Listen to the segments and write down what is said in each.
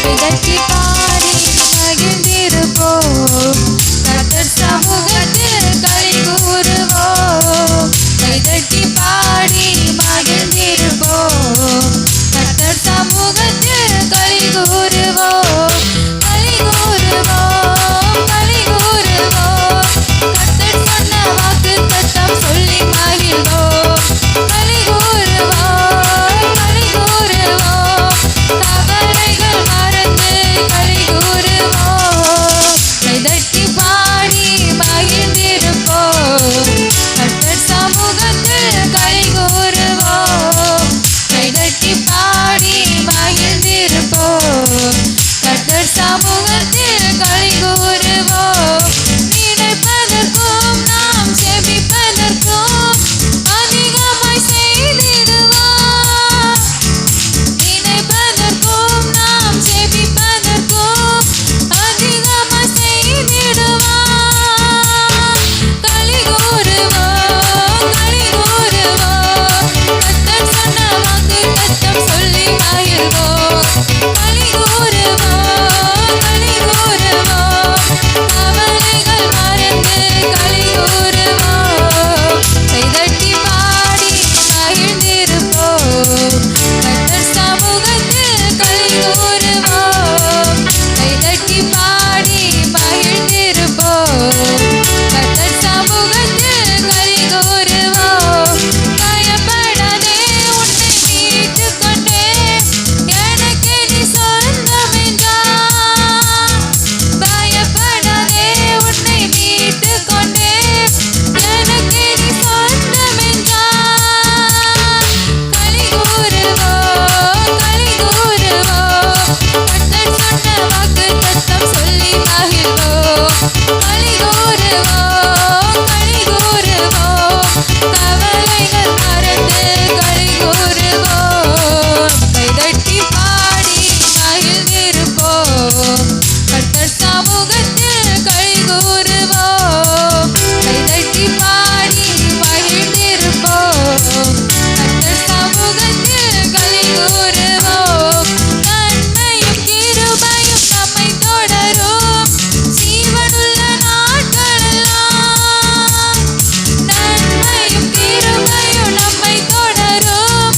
கைதட்டி பாடி மகிழ்ந்திருப்போம். கர்த்தர் சமூகத்தில் களி கூறுவோம். கைதட்டி பாடி மகிழ்ந்திருப்போம். கர்த்தர் சமூகத்தில் களி கூறுவோம். களி கூறுவோம், களி கூறுவோம். கர்த்தர் சொன்ன வாக்குத்தத்தம் சொல்லி மகிழ்வோம். களி கூறுவோம், களி கூறுவோம். கவலைகள் மறந்து களி கூறுவோம். கைதட்டி பாடி மகிழ்ந்திருப்போம். கர்த்தர் சமூகத்தில் களி கூறுவோம். கைதட்டி பாடி மகிழ்ந்திருப்போம். கர்த்தர் சமூகத்தில் களி கூறுவோம். நினைப்பதற்கும் நாம் ஜெபிப்பதற்கும் அதிகமாய் செய்திடுவார். நினைப்பதற்கும் நாம் ஜெபிப்பதற்கும் அதிகமாய் செய்திடுவார். களி கூறுவோம், களி கூறுவோம். கர்த்தர் சொன்ன வாக்குத்தத்தம் சொல்லி மகிழ்வோம். களி கூறுவோம், களி கூறுவோம். கவலைகள் மறந்து களி கூறுவோம். கைதட்டி பாடி மகிழ்ந்திருப்போம். கர்த்தர் சமூகத்தில் களி கூறுவோம். கைதட்டி பாடி மகிழ்ந்திருப்போம். கர்த்தர் சமூகத்தில் களி கூறுவோம். பயப்படாதே, உன்னை மீட்டுக் கொண்டேன். எனக்கு நீ சொந்தம் என்றார். பயப்படாதே, உன்னை மீட்டுக் கொண்டேன். எனக்கு நீ சொந்தம் என்றார். களி கூறுவோம், களி கூறுவோம். கர்த்தர் சொன்ன வாக்குத்தத்தம் சொல்லி மகிழ்வோம். களி கூறுவோம், களி கூறுவோம். கவலைகள் மறந்து களி கூறுவோம். கைதட்டி பாடி மகிழ்ந்திருப்போம். கர்த்தர் சமூகத்தில் களி கூறுவோம். கைதட்டி பாடி மகிழ்ந்திருப்போம். கர்த்தர் சமூகத்தில் களி கூறுவோம். நன்மையும் கிருபையும் நம்மை தொடரும் ஜீவனுள்ள நாட்களெல்லாம். நன்மையும் கிருபையும் நம்மை தொடரும்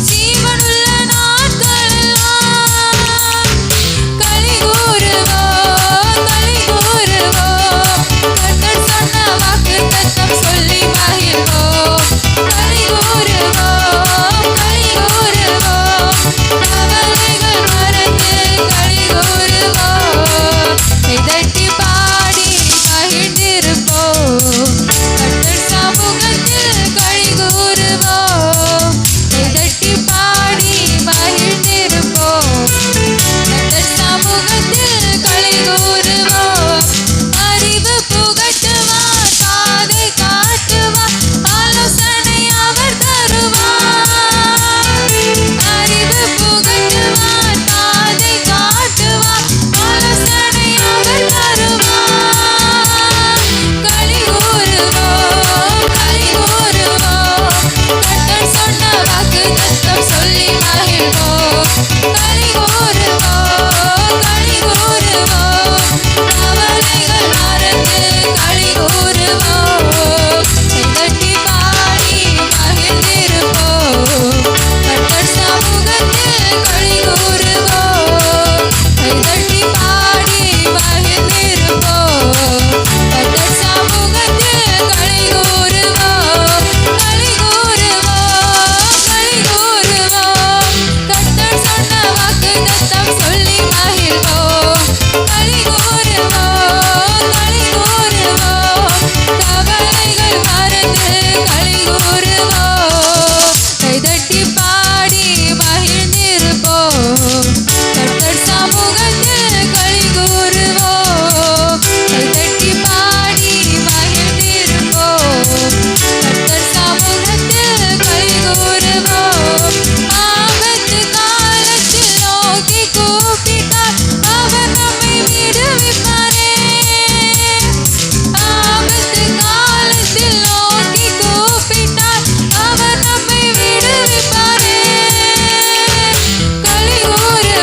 ஜீவனுள்ள நாட்களெல்லாம். களி கூறுவோம், களி கூறுவோம். கர்த்தர் சொன்ன வாக்குத்தத்தம் சொல்லி மகிழ்வோம். களி கூறுவோம், களி கூறுவோம். கவலைகள் மறந்து களி கூறுவோம். கைதட்டி பாடி மகிழ்ந்திருப்போம். கர்த்தர் சமூகத்தில் களி கூறுவோம். கைதட்டி பாடி மகிழ்ந்திருப்போம். கர்த்தர் சமூகத்தில் களி கூறுவோம். அறிவு புகட்டுவார், பாதை காட்டுவார், ஆலோசனை அவர் தருவார். அறிவு புகட்டுவார், பாதை காட்டுவார், ஆலோசனை அவர் தருவார். களி கூறுவோம், களி கூறுவோம். கர்த்தர் சொன்ன வாக்குத்தத்தம் சொல்லி மகிழ்வோம். களி கூறுவோம், களி கூறுவோம். கவலைகள் மறந்து களி கூறுவோம். கைதட்டி பாடி மகிழ்ந்திருப்போம். கர்த்தர் சமூகத்தில் களி கூறுவோம். கைதட்டி பாடி மகிழ்ந்திருப்போம். கர்த்தர் சமூகத்தில் களி கூறுவோம். களி கூறுவோம், களி கூறுவோம். கர்த்தர் சொன்ன வாக்குத்தத்தம் சொல்லி மகிழ்வோம். களி கூறுவோம், களி கூறுவோம். கவலைகள் மறந்து களி கூறுவோம். கைதட்டி பாடி மகிழ்ந்திருப்போம். கர்த்தர் சமூகத்தில் களி கூறுவோம். கைதட்டி பாடி மகிழ்ந்திருப்போம். கர்த்தர் சமூகத்தில் களி கூறுவோம். ஆபத்து காலத்தில் நோக்கி கூப்பிட்டார், அவர் நம்மை விடுவிப்பாரே. ஆபத்து காலத்தில் நோக்கி கூப்பிட்டார், அவர் நம்மை விடுவிப்பாரே. களி கூறு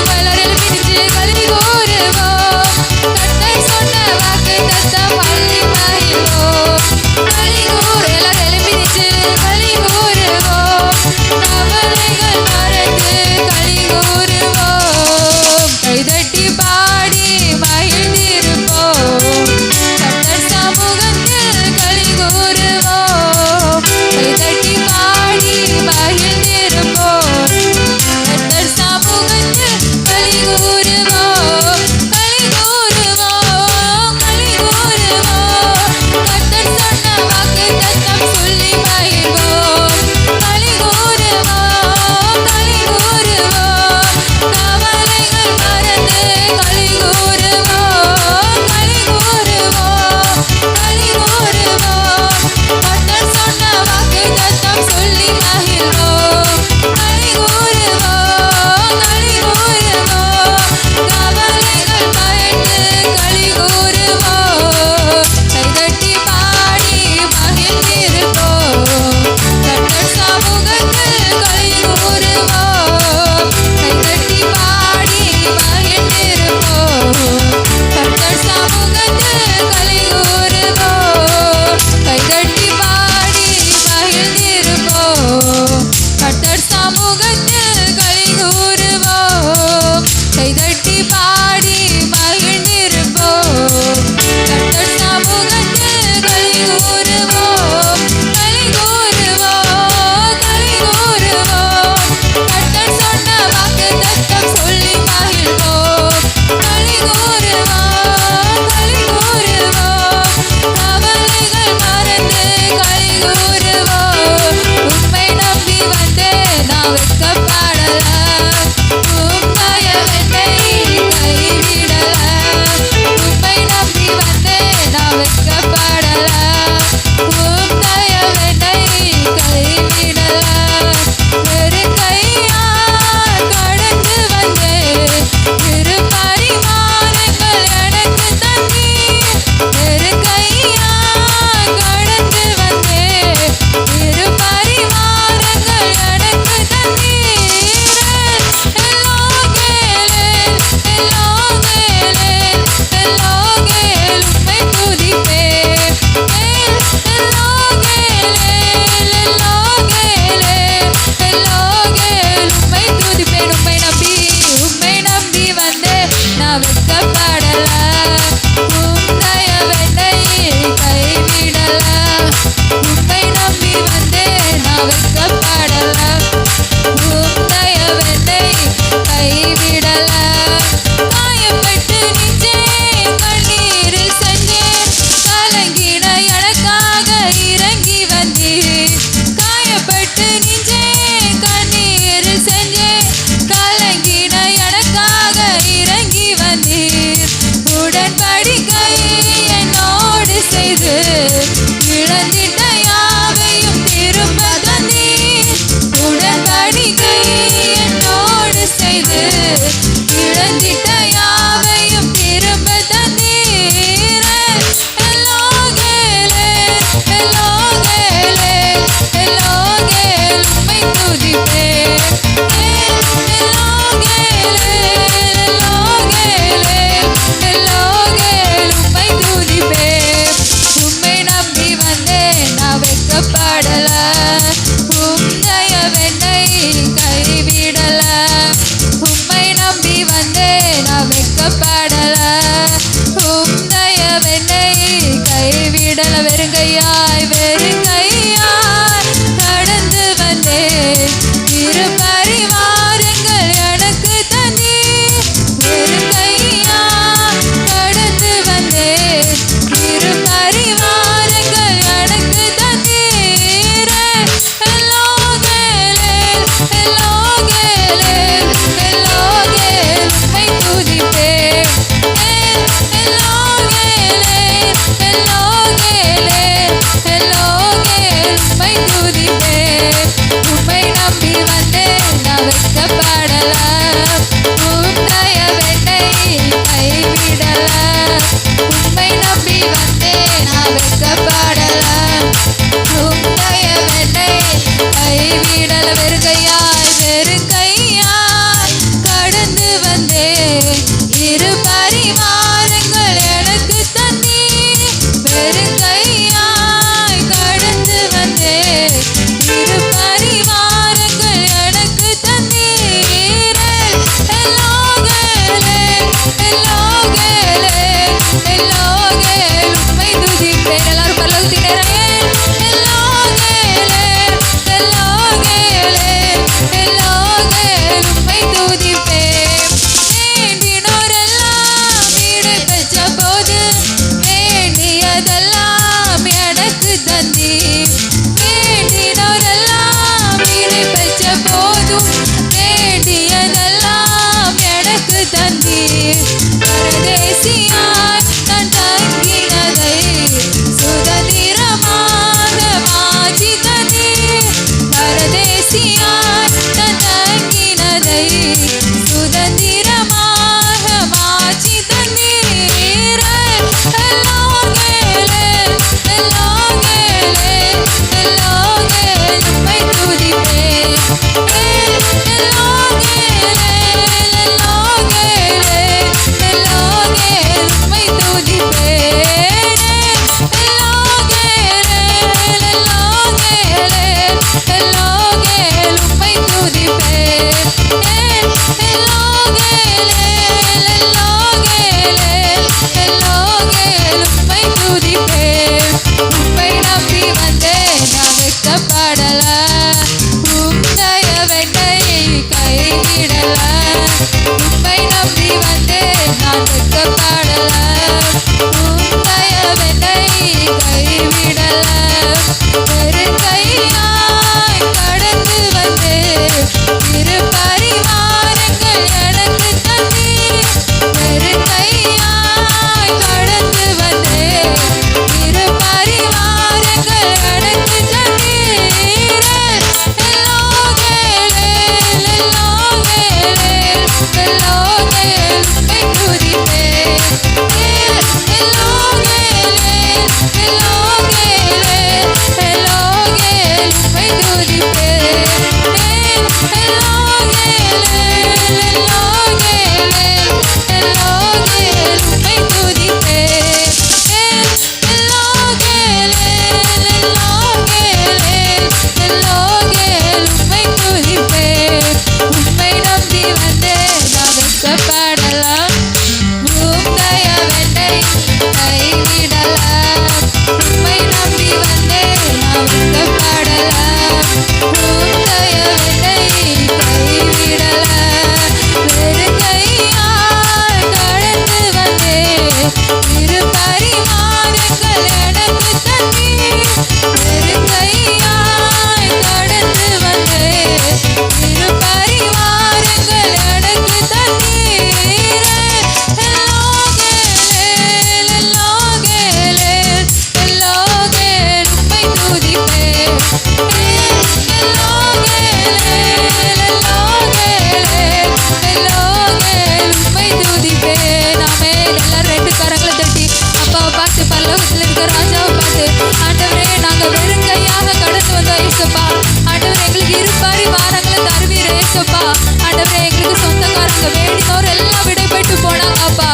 வந்தே நான் வெட்கப்படல. தயவென்னை கைவிடல. வெறுங்கையாய் கடந்து வந்தேன். இரு பரிவாரங்கள் எனக்கு தந்தீ. வெறுங்கையாய் கடந்து வந்தேன். இரு பரிவாரங்கள் எனக்கு தந்தீரே. எல்லோகேலேல் எல்லோகேலேல் எல்லோகேல் உம்மை துதிப்பேன். எல்லோகேலேல் எல்லோகேலேல் எல்லோகேல் உம்மை துதிப்பேன். உம்மை நம்பி வந்தேன் நான் வெட்கப்படல. உம் தயவென்னை கைவிடல. உம்மை நம்பி வந்தேன் நான் வெட்கப்படல. உம் தயவென்னை கைவிடல. வெறுங்கையாய் கடந்து வந்தேன். இரு பரிவாரங்கள் எனக்கு தந்தீ. வெறுங்கையாய் கடந்து வந்தேன். இரு பரிவாரங்கள் எனக்கு தந்தீரே. எல்லோகேலேல் எல்லோகேலேல் எல்லோகேல் உம்மை துதிப்பேன். எல்லாரும் பரலோகத்தினரே. எல்லோகேலேல் எல்லோகேலேல் எல்லோகேல் உம்மை துதிப்பேன். வேண்டினோரெல்லாம் வீடு பெற்ற போது வேண்டியதெல்லாம் எனக்கு தந்தீர். வேண்டினோரெல்லாம் வீடு பெற்ற போதும் வேண்டியதெல்லாம் எனக்கு தந்தீர். பரதேசியாய் நான் தங்கினதை சுதந்திரமாக மாற்றி தந்தீர். பரதேசியாய் நான் தங்கினதை சுதந்திரமாக மாற்றி தந்தீர். எல்லோகேலேல் எல்லோகேலேல் எல்லோகேல் உம்மை துதிப்பேன். எல்லோகேலேல் எல்லோகேலேல் எல்லோகேல் உம்மை துதிப்பேன். எல்லோகேலேல் எல்லோகேலேல் எல்லோகேல் உம்மை துதிப்பேன். எல்லோகேலேல் எல்லோகேலேல் எல்லோகேல் உம்மை துதிப்பேன். உம்மை நம்பி வந்தேன் நான் வெட்கப்படல. உம் தயவென்னை கைவிடல. உம்மை நம்பி வந்தேன் நான் வெட்கப்படல. உம் தயவென்னை கைவிடல. வெறுங்கையாய் கடந்து வந்தேன். இரு பரிவாரங்கள் எனக்கு தந்தீர். வெறுங்கையாய் கடந்து வந்தேன். இரு பரிவாரங்கள் எனக்கு தந்தீரே. எல்லோகேலேல் எல்லோகேலேல் எல்லோகேல் உம்மை துதிப்பேன். எல்லோகேலேல் எல்லோகேலேல் எல்லோகேல் உம்மை துதிப்பேன். எல்லோகேலேல் எல்லோகேலேல் எல்லோகேல் உம்மை துதிப்பேன். எல்லோகேலேல் எல்லோகேலேல் எல்லோகேல் உம்மை துதிப்பேன். உம்மை நம்பி வந்தேன் நான் வெட்கப்படல. உம் தயவென்னை கைவிடல. உம்மை நம்பி வந்தேன் நான் வெட்கப்படல. உம் தயவென்னை கைவிடல. வெறுங்கையாய் கடந்து வந்தேன். இரு பரிவாரங்கள் எனக்கு தந்தீர். வெறுங்கையாய் கடந்து வந்தேன். இரு பரிவாரங்கள் எனக்கு தந்தீரே. எல்லோகேலேல் எல்லோகேலேல் எல்லோகேல் உம்மை துதிப்பேன். எல்லோகேலேல் எல்லோகேலேல் எல்லோகேல் உம்மை துதிப்பேன். ஆமென். எல்லாரும் ரெண்டு கரங்களை தட்டி அப்பாவை பார்த்து பரலோகத்தில் இருக்கிற ராஜாவை பார்த்து, ஆண்டவரே நாங்கள் வெறுங்கையாக கடந்து வந்தோம் ஏசப்பா. ஆண்டவரே எங்களுக்கு இரு பரிவாரங்களை தருவீர் ஏசப்பா. ஆண்டவரே எங்களுக்கு சொந்தக்காரங்க வேண்டினோர் எல்லாம் விடைபெற்று போனாங்க அப்பா.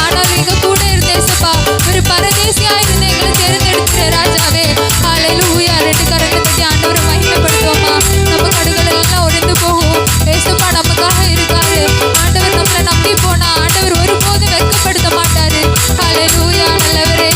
ஆனால் எங்க கூட இருந்த ஏசப்பா ஒரு பரதேசியா இருந்து எங்களை தேர்ந்தெடுக்கிற ராஜாவே. ஹல்லேலூயா. ரெண்டு கரங்களை தட்டி ஆண்டவரை மகிமைப்படுத்துவோமா. நம்ம கடுகள் எல்லாம் உடைந்து போகும். ஏசப்பா நமக்காக இருக்காரு. ஆண்டவர் நம்மளை முந்தி போனா ஆண்டவர் ஒருபோதும் வெட்கப்படுத்த மாட்டாரு. ஹalleluya. நல்லவரே